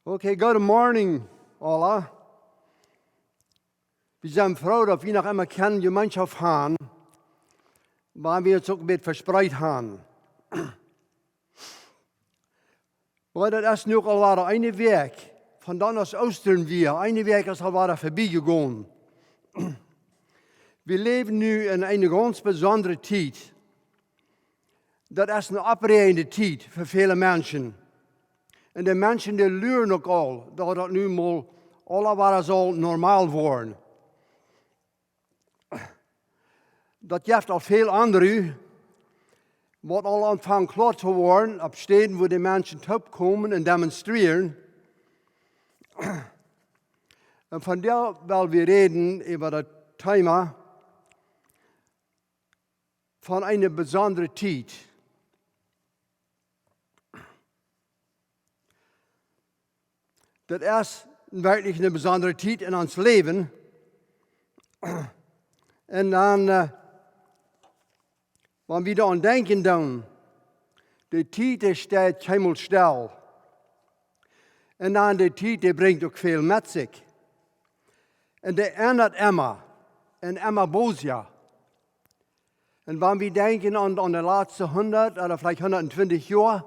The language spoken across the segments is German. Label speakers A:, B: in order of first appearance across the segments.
A: Okay, good morning, alle. Wir sind froh, dass wir noch einmal keine Gemeinschaft haben, weil wir uns auch ein bisschen verspreit haben. Weil das ist noch al eine Weg, von dann aus Ostern wir, eine Weg ist al vorbeigegangen. Wir leben nu in eine ganz besondere Zeit. Das ist eine abreihende Zeit für viele Menschen. En de mensen die leren ook al dat het nu mal alles zal normaal worden. Dat geeft al veel anderen, wat al aanvangen klaar te worden op steden waar de mensen opkomen en demonstreren. En van daar willen we reden over het thema van een bijzondere tijd. Dat is werkelijk een bijzondere tijd in ons leven. En dan, wanneer we dan denken dan, de tijd staat helemaal stil. En dan de tijd die brengt ook veel met zich. En die ändert immer. En immer bosja. En wanneer we denken aan de laatste 100 of vielleicht 120 jaar,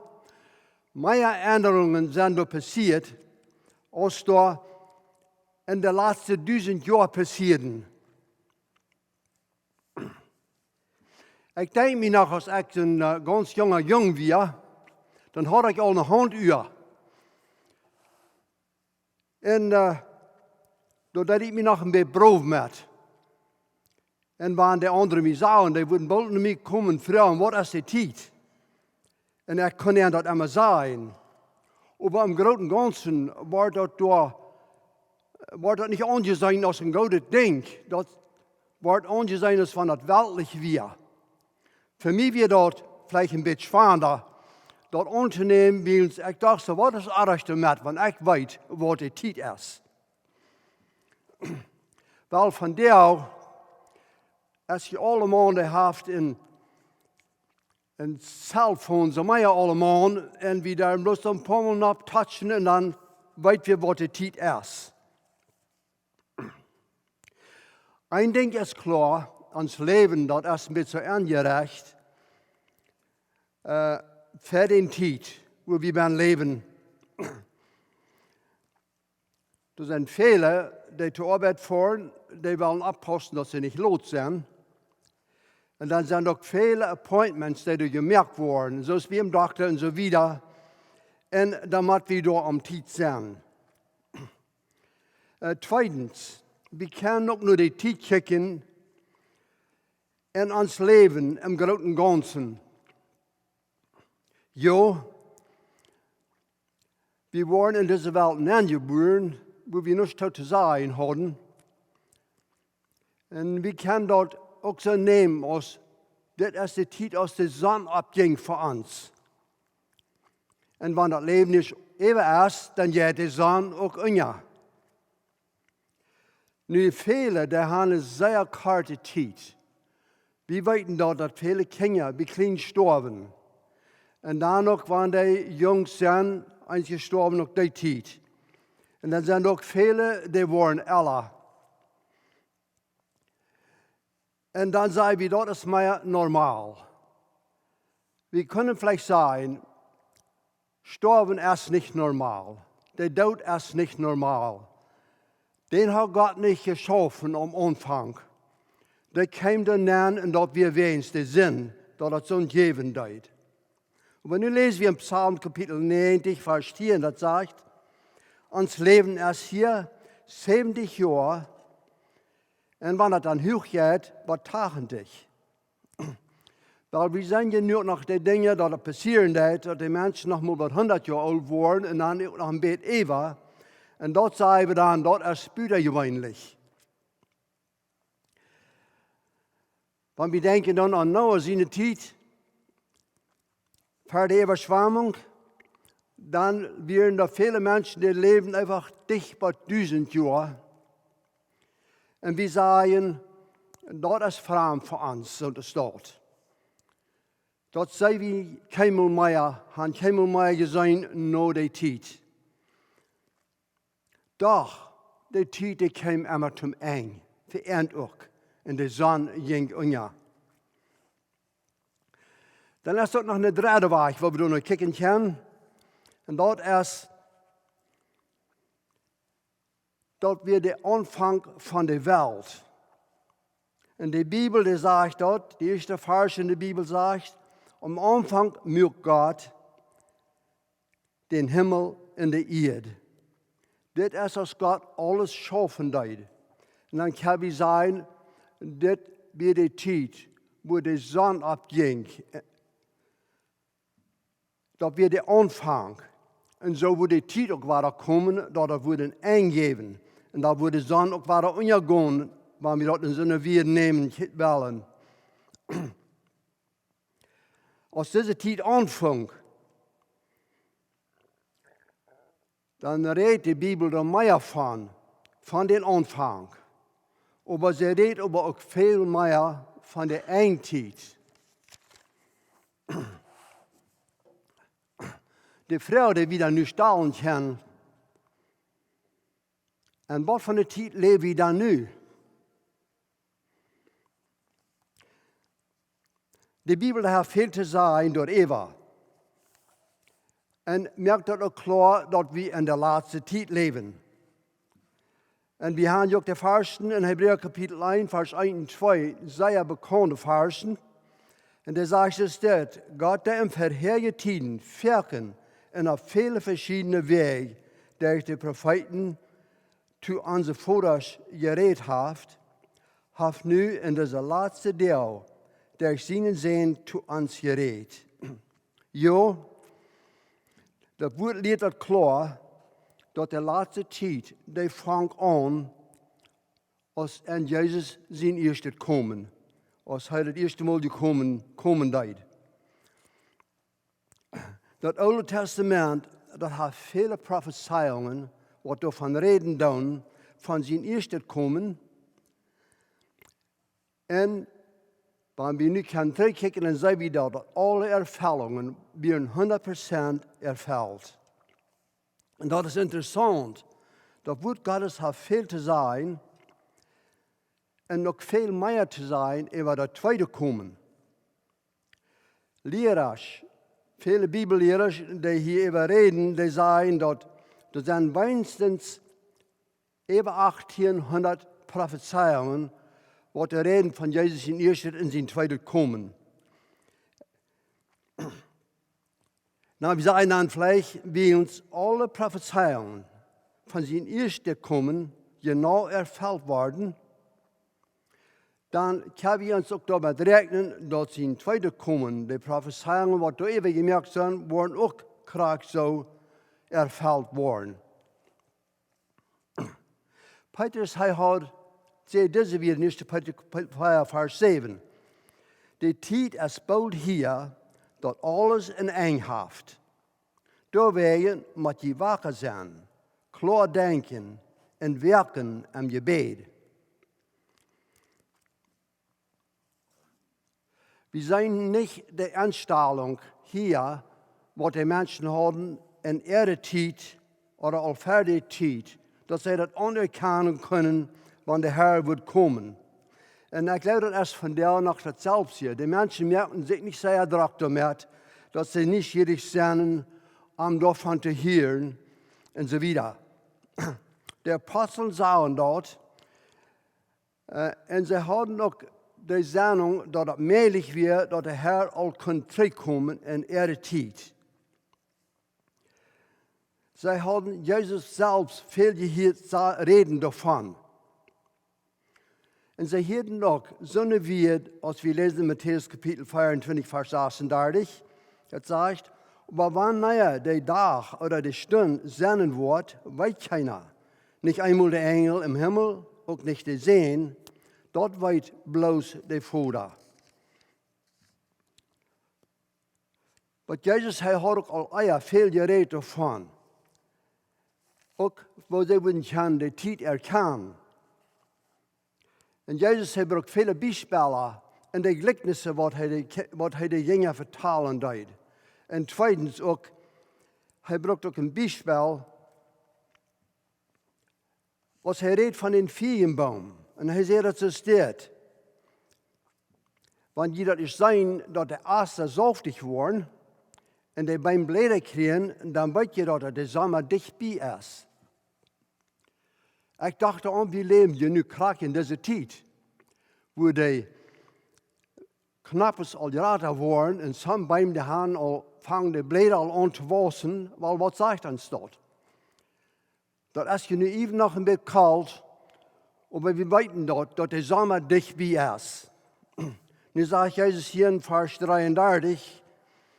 A: meer änderungen zijn er passiert, als er in de laatste 1000 jaar passierden. Ik denk me nog, als ik een ganz jonger jong was, dan had ik al een handuur. En doordat ik me nog een beetje brood met. En waren de anderen me zagen, die wilden bald naar mij komen en vragen, wat is de tijd? En ik kon hen dat immer zeggen. Aber im Großen und Ganzen war das nicht angesehen als ein gutes Ding. Das war angesehen als von das weltlich wir. Für mich wird das vielleicht ein bisschen spannender. Das Unternehmen, wie uns, ich dachte, was ist alles damit, wenn ich weiß, was die Zeit ist. Weil von der, als je allemaal haft in een cellphone, zo maar allemaal, en we daar bloß een paar Mal op touchen en dan weten we wat de tijd is. Een ding is klar, ons leven, dat is een beetje aangerecht, voor de tijd, waar we ben leven. Er zijn velen die zur Arbeit fahren, die willen oppassen, dat ze niet lood zijn. En dan zijn ook vele appointments die gemerkt worden, zoals bij een dokter en zo wieder. En dan moeten we door om tijd zijn. Tweitens, we kunnen ook naar de tijd kijken in ons leven im großen und Ganzen. Ja, we worden in deze wereld aangeboren, wo we nichts te zeggen hadden. En we kunnen dat ook zo nemen als, dit is de tijd als de zon opging voor ons. En wanneer dat leven niet even is, dan gaat de zon ook onder. Nu, velen, die hebben een zeer korte tijd. We weten dat vele kinderen bij klein sterven. En dan ook, wanneer die jong zijn, eens gestorven ook die tijd. En dan zijn er ook vele, die worden ouder. En dan zeggen we, dat is meer normaal. We kunnen vielleicht sagen, sterben ist nicht normal. Der Tod ist nicht normal. Den hat Gott nicht geschaffen am Anfang. Der kam dann an und dat wir wens de Sinn, dat het zo'n geven deed. Aber nu lesen wir im Psalm Kapitel 90, Vers 4, das sagt, ons Leben ist hier 70 Jahre. En wanneer het dan hoog gaat, wat tagen dich? Weil we zijn ja nu nog de dingen dat er passeren dat de mensen nog maar wat 100 jaar oud worden en dan ook nog een beetje even. En dat zeggen we dan, dat is butajeweenalje. Wanneer we denken dan aan Noah zijn tijd, voor de overschwemming, dan werden er viele mensen die leven einfach dicht bij 1000 jaar. En we zeggen, dat is vreemd voor ons, zo staat. Dat zei we keinmal meer, han keinmal meer gezien na die tijd. Doch, die tijd die kwam immer zum Eng. Verend ook. En de zon ging onder. Dan is er nog een derde weg waar we naar kijken kunnen. En dat is dat weer de aanvang van de wereld. En de Bibel die zegt dat, de eerste vers in de Bibel zegt, am Anfang maakt Gott den Himmel en de Erde. Dit is als God alles schaffen deed. En dan kan we zeggen, dit weer de tijd, waar de zon opging. Dat weer de aanvang. En zo wordt de tijd ook weer komen, dat er wordt een eingeven. En dat wordt de zon ook weer ondergaan, waar we dat in z'n weer nemen willen. Als deze tijd aanvangt, dan redt de Bibel er meer van den aanvang. Maar ze redt ook veel meer van de eindtijd. De vrouw die we dan nu staan kennen, en wat van de tijd leven we dan nu? De Bibel heeft veel te zeggen door Eva. En merkt dat ook klaar dat we in de laatste tijd leven. En we hebben ook de versen in Hebreeën kapitel 1, vers 1 en 2, zeer bekende versen. En daar zegt es dit, Gott der in verheerlijkte tijden werken en op vele verschillende wegen, durch de profeten zu onze voeders gereed heeft nu in deze laatste deel, durch zijn zijn zu ons gereed. Ja, dat woord leert dat klaar, dat de laatste tijd, die vangt aan, als en Jezus zijn eerste komen. Als hij het eerste maal komen deed. Dat Oude Testament, dat heeft vele profetieën, wat daarvan reden doen, van zijn eerste komen. En wanneer we nu gaan terugkijken, dan zien we dat alle ervaringen weer 100% ervuld. En dat is interessant. Dat woord Gottes heeft veel te zijn. En nog veel meer te zijn over dat tweede komen. Leraars, vele Bibelleraars die hierover reden, die zeggen dat er zijn minstens over 1800 profetieën wat de reden van Jezus in eerste en zijn tweede komen. Nou, we zeggen dan vielleicht, wie uns alle Prophezeiungen von zijn eerste komen genau erfüllt worden, dan kunnen we ons ook daarmee rekenen dat zijn tweede komen, de Prophezeiungen, wat door even gemerkt zijn, worden ook graag zo erfüllt worden. Petrus, hij had, zei deze weer in 1. Petrus 4, vers 7. De tijd is bald hier, dat alles in eng heeft. Doorwegen moet je wakker zijn, klaar denken en werken aan je gebed. We zijn niet de instelling hier, wat de mensen hadden in ihre tijd oder al verder tijd, dat zij dat anerkennen kunnen, wanneer de Herr wordt komen. En ik geloof dat is vandaag nog hetzelfde. De mensen merken zich niet zeer druk daarmee, dat ze nieuwsgierig zijn om daarvan te horen en zo verder. De apostelen zagen dat en ze hadden ook de zending dat het mogelijk werd dat de Herr al kon terugkomen in ihre tijd. Zij hadden Jezus zelfs veel gehoord reden daarvan. En zij hielden ook zo'n woord, als we lezen in Matthäus kapitel 24, vers 36. Het zegt, maar wanneer de dag oder de stund sennen wordt, weet keiner. Niet eenmaal de engel im Himmel, ook niet de zee, dat weet bloos de Vader. Maar Jezus hij had ook al veel gereed ervan. Ook waar ze willen de tijd erkennen. En Jezus heeft ook vele bijspellen en de gelijkenissen wat hij de jongen vertalen deed. En tweedens ook, hij bracht ook een bijspel als hij redt van een veenboom. En hij zei dat zo staat. Want je dat is zijn dat de assen zoftig worden en die beim Blätter kriegen, dan weet je dat de zomer dichtbij is. Ik dacht aan, wie leven je nu krak in deze tijd, wo die knappes al later worden en soms beim de haan al vangen de Blätter al aan te wassen, wel wat zegt dan dat? Dat als je nu even nog een beetje koud, maar we weten dat de zomer dichtbij is. Nu zegt Jezus hier in vers 33,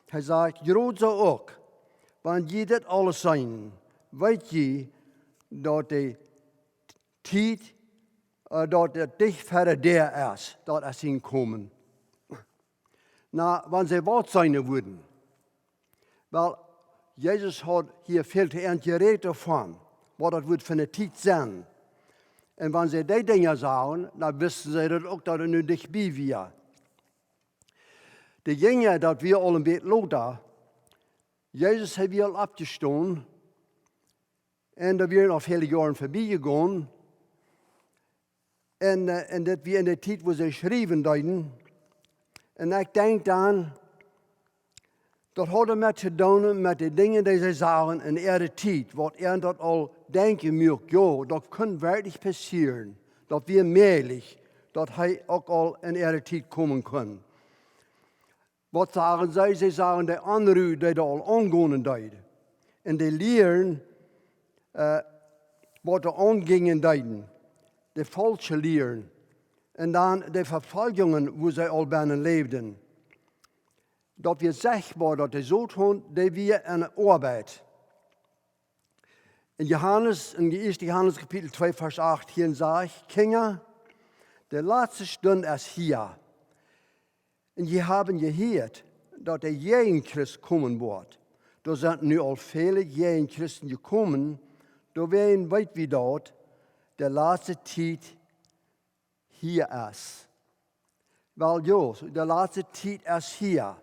A: hij zegt, groot zo ook, want je dit alles zijn, weet je dat de tijd, dat het dicht verder der is, dat er zien komen. Nou, wanneer ze wat zijn worden. Wel, Jezus had hier veel te eentje van, wat dat wordt van de tijd zijn. En wanneer ze die dingen zagen, dan wisten ze dat ook dat het nu dichtbij was. De dingen dat we al een beetje loten, Jezus heeft hier al afgestaan. En dat weer nog vele jaren voorbij gegaan. En dat we in de tijd waar ze schreven deiden. En ik denk dan, dat had met te doen met de dingen die ze zagen in de tijd. Wat dat al denken moet, ja, dat kan werkelijk passeren. Dat we meerlijk, dat hij ook al in de tijd komen kan. Wat zagen zij? Ze zagen de anderen die er al aangaan deden. En die leren wat er aangingen deden. De falsche leren. En dan de vervolgingen waar zij al bijna leefden. Dat we zegbaar dat de zoon die we in de arbeid. In de 1 Johannes kapitel 2 vers 18 zegt, Kinder, de laatste stund is hier. En je hebben gehoord dat er geen Christ komen wordt. Er zijn nu al vele geen Christen gekomen. Door wen weet wie dat de laatste tijd hier is. Wel ja, de laatste tijd is hier.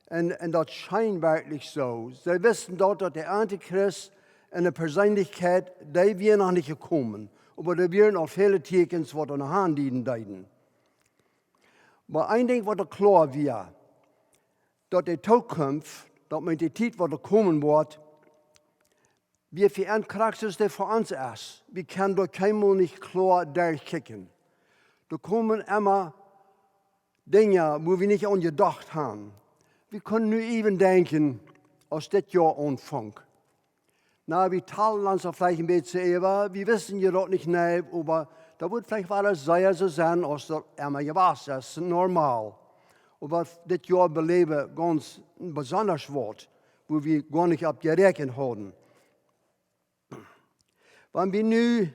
A: En dat schijnt werkelijk zo. Ze wisten dat de Antichrist en de persoonlijkheid, die weer nog niet gekomen. Maar er waren al vele tekens wat er nog aan deden. Maar één ding wat er klaar was, dat de toekomst, dat met de tijd wat er komen wordt, wie voor een karakter die voor ons is. We kunnen door keinmal niet klaar durchkijken. Er komen immer dingen, waar we niet aan gedacht hebben. We kunnen nu even denken, als dit jaar aanvangt. Nou, we talen ons vielleicht een beetje over, we wissen je dat niet, nee, maar dat wordt vielleicht wel eens zo zijn, als dat immer gewas is, normaal. Maar dit jaar beleven ganz besonders wordt, wo we gar niet op gerekend hadden. Wanneer we nu,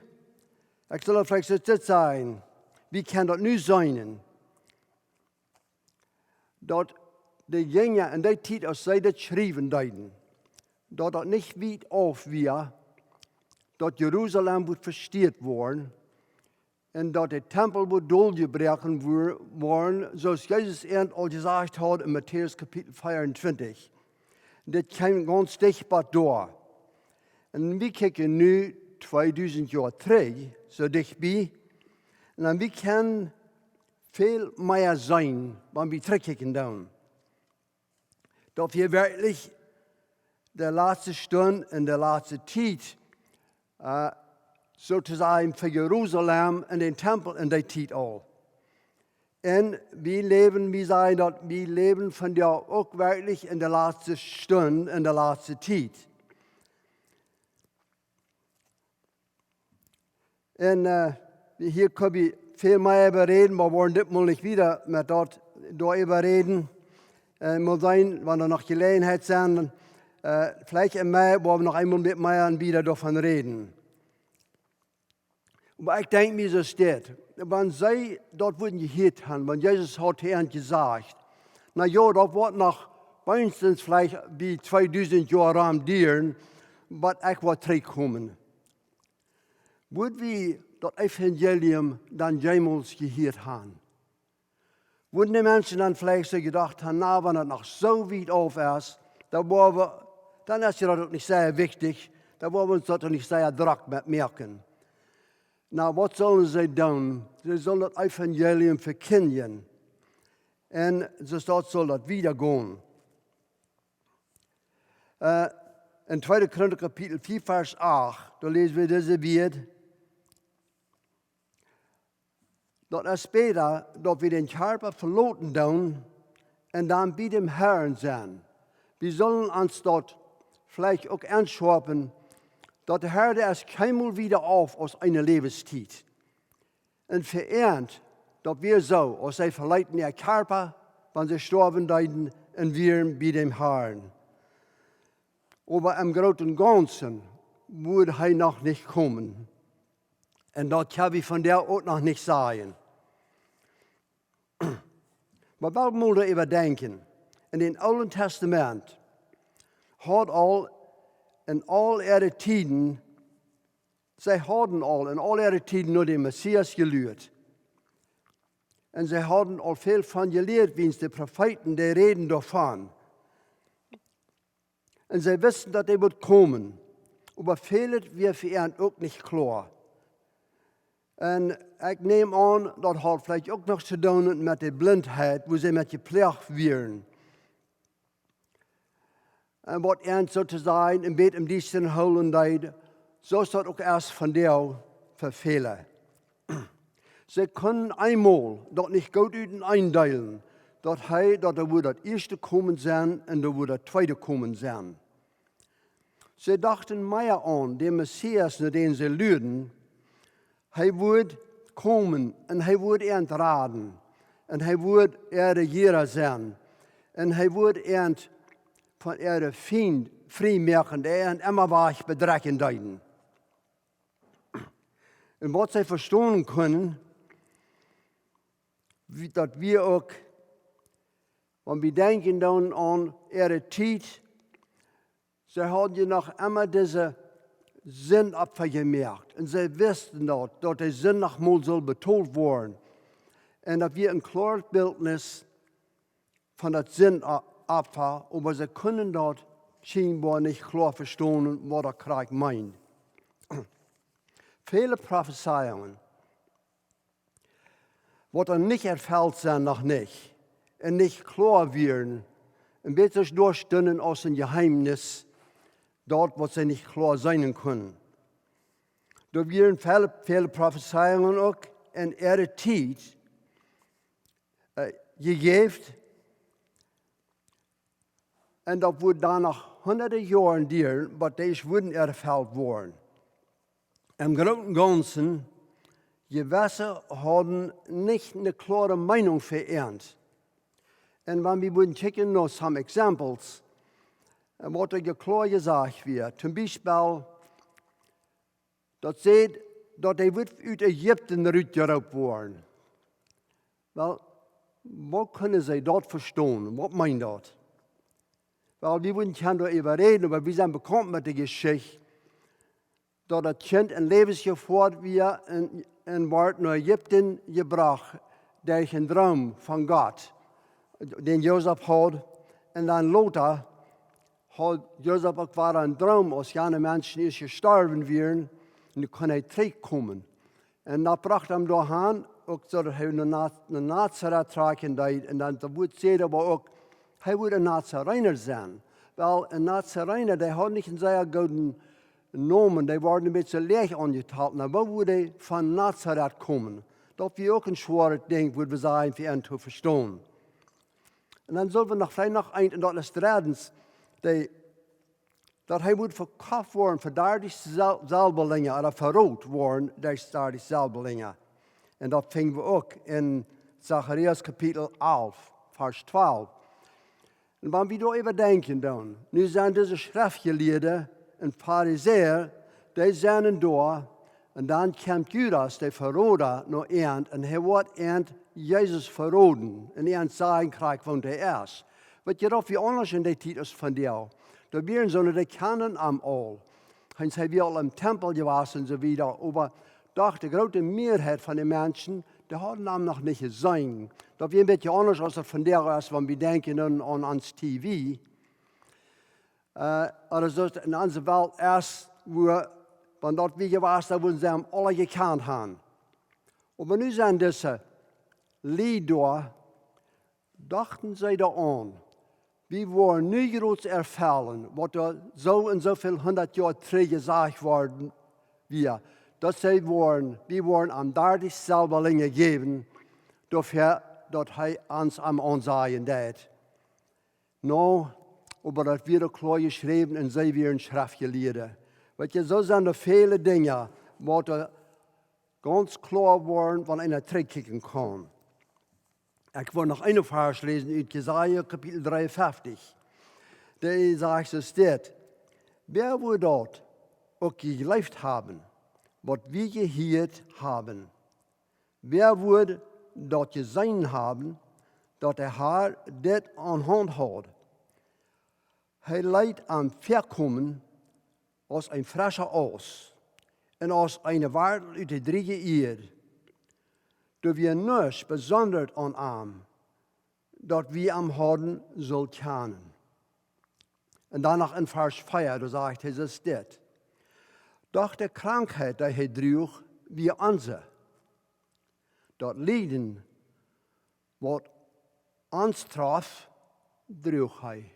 A: ik zal het vielleicht dit zijn, wie kan dat nu zijn? Dat de dingen in die tijd, als zij dit schrijven deden, dat het niet weit af weer, dat Jeruzalem wordt versteerd worden en dat de tempel wordt doorgebroken worden, zoals Jezus eerst al gezegd had in Matthäus kapitel 24. Dit kwam ganz dichtbij door. En we kijken nu 2000 jaar terug, zo dichtbij, en dan we kan veel meer zijn, wanneer we terugkijken dan. Dat we werkelijk de laatste stund en de laatste tijd, sozusagen voor Jeruzalem en de tempel in die tijd al. En we zeggen dat we leven van jou ook werkelijk in de laatste stund en de laatste tijd. En hier kunnen we veel meer over reden, maar we worden ditmaal niet weer met dat door reden. Moet zijn, wanneer er nog gelegenheid zijn, vielleicht in mei, waar we nog eenmaal met mij en wieder davon reden. Maar ik denk mir so steht, wanneer zij dat worden gehoord hebben, wanneer Jezus had hen gezegd, nou ja, dat wordt nog minstens vielleicht bij 2000 jaar aan duren, maar ik word terugkomen. Worden we dat evangelium dan jemals gehoord hebben? Worden de mensen dan vielleicht zo gedacht hebben, nou, wanneer het nog zo weit af is, dan is dat ook niet zeer wichtig, dan worden we ons dat ook niet zeer druk met merken. Nou, wat zullen ze doen? Ze zullen het evangelium verkondigen. En ze zal dat wieder gaan. In 2. Korinther kapitel 4, vers 8, daar lezen we deze woord. Dat is beter dat we den Körper veloten doen en dan bij dem Herrn zijn. We zullen ons dat vielleicht ook anschauen, dat de Herr der ist keinmal wieder auf aus einer Lebenszeit. Und verehrt, dass wir so aus sie verleiten ihr Körper, wenn sie sterben deuten, und wir bei dem Herrn. Aber im Großen und Ganzen würde er noch nicht kommen. Und das kann ich von der auch noch nicht sagen. Maar wel moeten we überdenken. In het Oude Testament had al in al ihre Tieden, zij hadden al in al ihre Tieden nur den Messias geleerd. En zij hadden al veel van geleerd, wie de Propheten, die reden davon. En zij wisten, dat hij moet komen. Maar veel weer voor hen ook niet klaar. En ik neem aan, dat had vielleicht ook nog te doen met de blindheid, waar ze met gepleegd werden. En wat ernst zo te zijn, een beetje om die zin houden deed, zo is dat ook erst van jou vervelen. Ze kunnen eenmaal dat niet goed uit eindelen, dat er wordt het eerste komen zijn en er wordt het tweede komen zijn. Ze dachten meer aan de Messias, naar den ze luiden. Hij wordt komen en hij wordt raden. En hij wordt regeren zijn. En hij wordt van ihre Feind vrijmaken, die immer weich bedrecken deuten. Und was sie verstehen können, dass wir auch, wenn wir denken dann an ihre Zeit, sie haben ja noch immer diese Sinn abgemerkt. Und sie wussten dass der Sinn noch mal soll betont werden. Und dass wir ein klares Bildnis von der Sinn abfahren, aber sie können dort scheinbar nicht klar verstehen, was der Krieg meint. Viele Prophezeiungen, was dann nicht erfüllt sind, noch nicht, und nicht klar werden, ein bisschen durchstünden aus dem Geheimnis, dort, wo sie nicht klar sein können. Da werden viele Prophezeiungen auch in ihrer Zeit gegeben, und das wird dann nach hunderten Jahren dauern, aber das würden erfüllt worden. Im Großen und Ganzen, Gewässer haben nicht eine klare Meinung vereint. Und wenn wir würden checken noch some examples, was da klar gesagt wird, zum Beispiel, dass sie, dass die wird aus Ägypten rausgeraubt worden. Wel, was können sie dort verstehen? Was meint das? Weil wir würden nicht darüber reden, aber wir sind bekannt mit der Geschichte, dass das Kind in Lebensgefahr wird und wird nach Ägypten gebracht durch einen Traum von Gott, den Josef hat. Und dann Lothar hat Josef auch einen Traum, als jene Menschen ist gestorben werden, und dann kann er zurückkommen. Und dann brachte er dahin, auch so, dass er nach Nazareth tragen darf. Und dann wird sehen, aber auch, er wird ein Nazarener sein. Weil ein Nazarener, der hat nicht einen sehr guten Namen, die werden ein bisschen leer angetan. Aber wo die von Nazareth kommen, das wäre auch ein schweres Ding, würde wir sagen, für ihn zu verstehen. Und dann sollen wir noch vielleicht noch ein, und das ist drittens, dass er wird verkauft worden für 30 Selbellinge oder verrot worden durch 30 Selbellinge. Und das finden wir auch in Zacharias Kapitel 11, Vers 12. Und wenn wir da überdenken, dann, nun sind diese Schriftgelehrten und Pharisäer, die sind da, und dann kommt Judas, der Verräter, noch und er wird Jesus verraten. Und er sagen kriegt, von der ist. Wat je wie anders in die Zeit ist von dir. Da wären so die kennen am all. Und sie wir al im Tempel gewesen und so wieder. Aber doch die große Mehrheit von den Menschen, die haben am noch nicht gesehen. Das wäre ein bisschen anders als von der ist, wenn wir denken an uns TV. Oder so in unserer Welt erst, wo want dat wie gewas, dat we ze alle gekend hebben. Maar nu zijn deze Lieder, dachten zij daaraan. Wie worden nu groot ervallen, wat er zo en zoveel 100 jaar terug gezegd worden weer. Dat wie worden aan daar diezelfde gegeven, dat hij ons am aanzien deed. Nou, aber dat weer klaar geschreven en zij weer een schrift geleerd. Weet je, zo zijn er vele dingen, wat er ganz klaar worden, van einer terugkijken kan. Ik wil nog een vers lezen uit Jesaja, kapitel 53. Daar zegt zo dit. Wer wil dat ook geleefd hebben, wat wir gehoord hebben? Wer wil dat gezien hebben, dat de Heer dit aan hand had? Hij leidt aan verkomen als een frische oos en als een wereld uit de drie eer. Dat we niets bijzonders aan hem, dat we hem hadden zullen kennen. En dan nog in vers 4, daar zegt hij dus dit. Doch de krankheid die hij droeg, wie onze. Dat lijden, wat ons traf, droeg hij.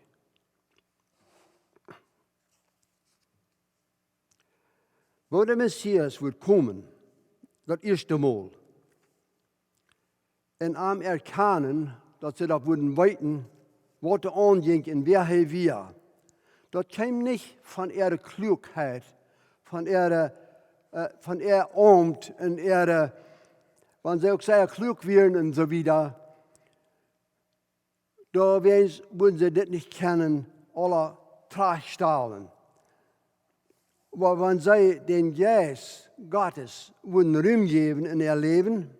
A: Waar de Messias wordt komen, dat eerste Mal. En aan erkennen, dat ze dat worden weten, wat er aanging en wer hij weer. Dat kwam niet van ihre klugheid, van ihre Amt en ihre, wanneer ze ook zeer klug werden en zo wieder. Da würden sie das nicht kennen, alle Tragstahlen. Aber wenn sie den Geist Gottes würden Raum geben in ihr Leben,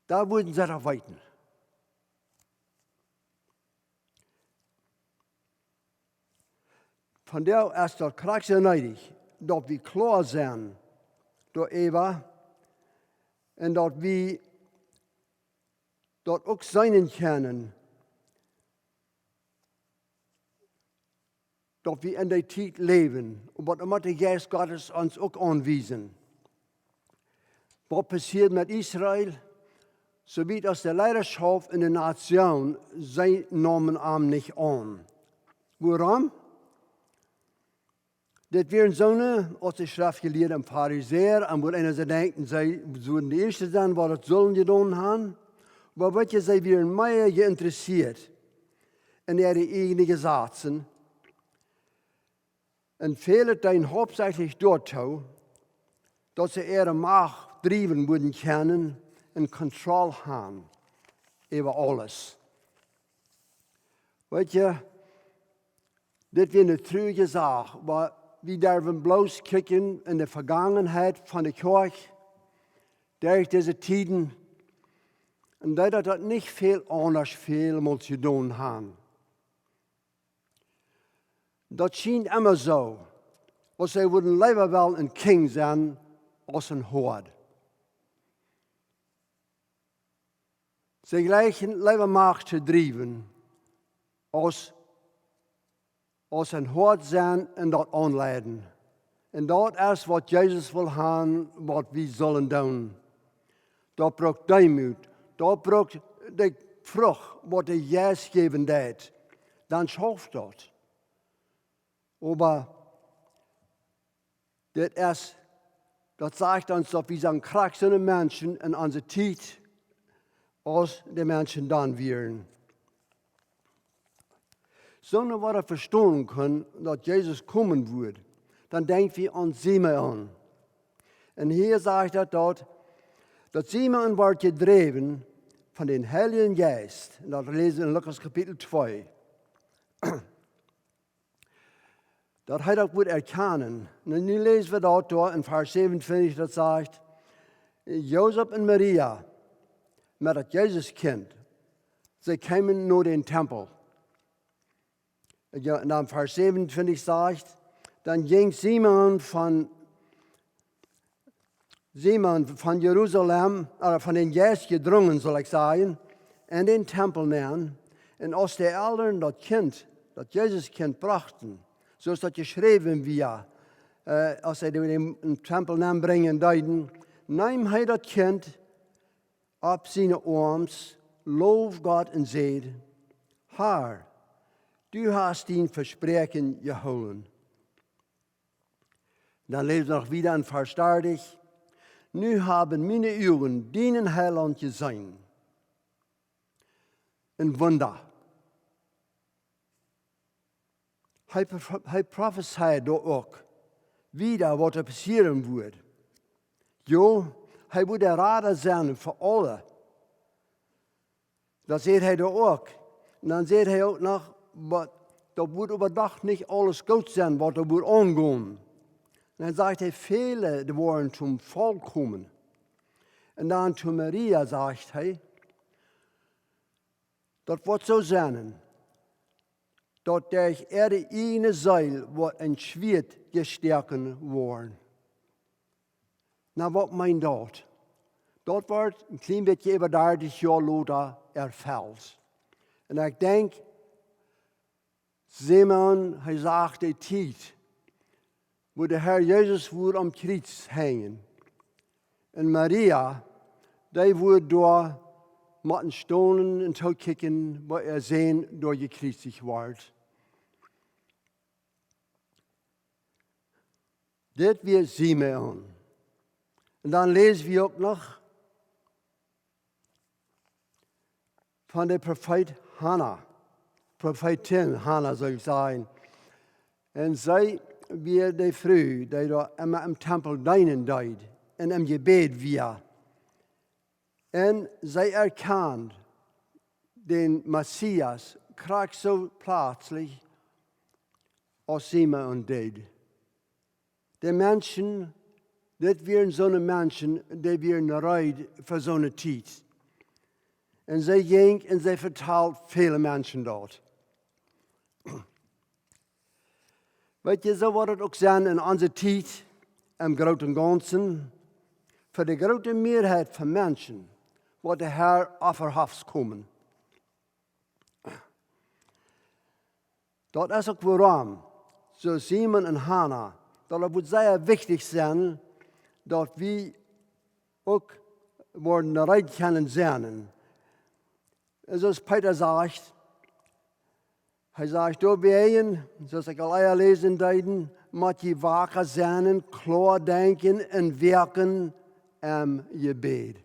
A: da würden sie das weiten. Von der ist das krass nötig, dass wir klar sind, durch Eva, und dass wir dort auch sein können, dass wir in der Zeit leben und was immer der Geist Gottes uns auch anwiesen. Was passiert mit Israel? So wie das der Leidenschaft in der Nation sein Namen am nicht an. Warum? Das wären so aus der Schrift gelehrt am Pharisäer, und wo einer sie denken, sie würden die Ersten sein, was das sollen die tun haben. Aber wat je, sie wären mehr geïnteresseerd in ihre eigenen Gesetze. Und viele tun hauptsächlich dort, dass sie ihre Macht driven würden können und Kontrolle haben über alles. Weet je, das wäre eine traurige Sache, aber wir dürfen bloß kicken in der Vergangenheit von der Kirche, durch diese Tieden, und dat nicht viel anders viel moet je doen haben. Dat scheint immer so, als sie würden lieber wel ein King sein, als ein Hord. Sie gleichen lieber Macht zu driven, als ein Hord sein und dort anleiden. Und dort ist, was Jesus will haben, was wir sollen tun. Dat braucht Demut. Dat braucht die Frucht, was der Jesus geben deed. Dann schafft das. Aber das sagt uns, dass wir sind krankere Menschen in unserer Zeit, als die Menschen dann wären. Sondern was wir verstehen können, dass Jesus kommen wird, dann denken wir an Simeon. Und hier sagt er dort, dass Simeon wordt gedreven von den Heiligen Geist. Und das lesen wir in Lukas Kapitel 2. Dat hij dat moet erkennen. En nu lezen we dat door in vers 27, dat zegt, Jozef en Maria, met het Jezuskind, ze kwamen naar den Tempel. En dan vers 27 zegt, dan ging Simon van Jeruzalem, van den Geest gedrungen, zal ik zeggen, in den Tempel nemen. En als de Eltern dat Jezuskind brachten, zoals dat geschreven wird als hij in de tempel nam brengen deiden, neem hij dat kind op zijn arms, loof God en zei, Herr, du hast ihn Versprechen gehouden. Dan lezen we nog wieder in Vers 30. Nu haben meine Augen deinen Heiland gesehen. Een Wunder. Hij prophezeit daar ook wieder wat er passieren wordt. Jo, hij moet de rader zijn voor alle. Dat zegt hij daar ook. En dan zegt hij ook nog, dat moet overdag niet alles goed zijn wat er moet aangaan. En dan zegt hij, vele die worden zum Volk komen. En dan zu Maria zegt hij, dat wordt zo zijn, dat er de ene zeil wordt een zwaard gesterken worden. Nou, wat meint dat? Dat wordt een klein beetje over 30 jaar later erveld. En ik denk, Simon, hij zegt de tijd, wo de Herr Jezus wordt am kruis hangen. En Maria, die wordt door met een stonen en toe kijken, wat zijn door gekruisigd wordt. Dit weer Simon. En dan lezen we ook nog van de profeet Hannah. Profetin Hannah zou ik zeggen. En zij weer de vrouw die daar im tempel dienen deed. En im gebed weer. En zij erkent den Messias krijgt zo plötzlich als Simon deed. De mensen, dit waren zo'n mensen, die waren rijden voor zo'n tijd. En zij ging en zij vertelt vele mensen dat. Weet je, zo wordt het ook zijn in onze tijd, im großen Ganzen, voor de grote meerheid van mensen, wordt de Herr offerhafts komen. Dat is ook waarom, zo Simon en Hannah, dat het moet zeer wichtig zijn, dat we ook worden rijdt kunnen zijn. En zoals Peter zegt, hij zegt, door bijen, zoals ik al lezen deed, moet je wakker zijn, klaar denken en werken am gebed.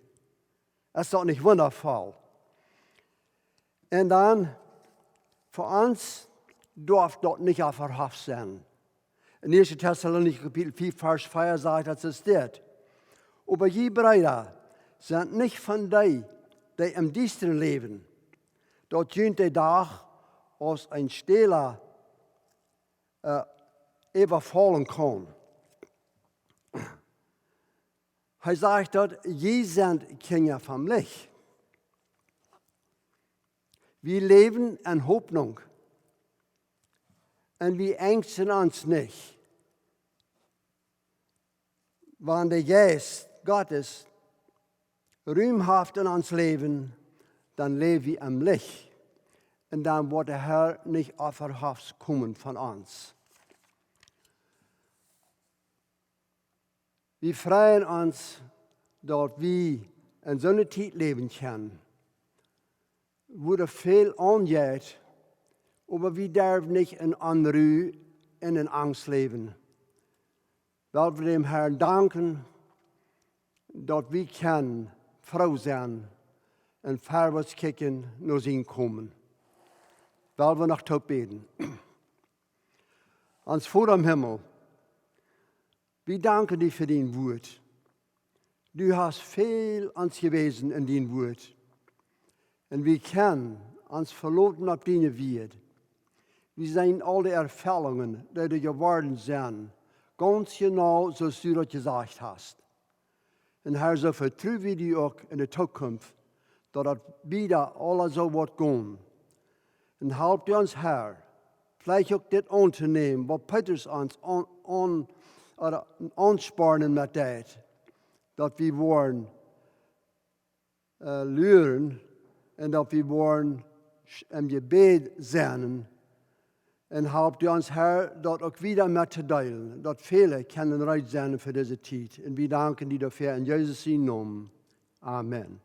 A: Is dat niet wondervol? En dan, voor ons, darf dat niet verhaft zijn. In 1. Thessalonicher Kapitel 4, Vers 4 sagt, das ist dit. Aber je Brüder sind nicht von die im Düsteren leben. Dort jönt der Tag, als ein Stehler überfallen kann. Er sagt dort, je sind Kinder vom Licht. Wir leben in Hoffnung. Und wir ängsten uns nicht. Wenn der Geist Gottes rühmhaft in uns leben, dann leben wir im Licht. Und dann wird der Herr nicht offerhaft kommen von uns. Wir freuen uns, dass wir in so einer Zeit leben können, wo er viel angeht, aber wir dürfen nicht in Unruhe und in Angst leben. Weil wir dem Herrn danken, dass wir können froh sein und vorwärts kicken, nach ihm kommen. Weil wir noch tot beten. Ans Vater im Himmel, wir danken dir für dein Wort. Du hast viel uns gewesen in dein Wort. Und wir können uns verloten auf deine Wort. Wir sehen alle Erfahrungen, die du geworden sind, ganz genau, so du das gesagt hast. Und Herr, so vertrauen wir dir auch in der Zukunft, dass das wieder alles so wird gehen. Und help uns, Herr, vielleicht auch das anzunehmen, was Petrus uns anspornen mit das, dass wir wollen lernen und dass wir wollen im Gebet sein En help ons, Herr, dat ook wieder met te delen. Dat vele kunnen rijk zijn voor deze tijd. En we danken die dafür in Jezus' naam. Amen.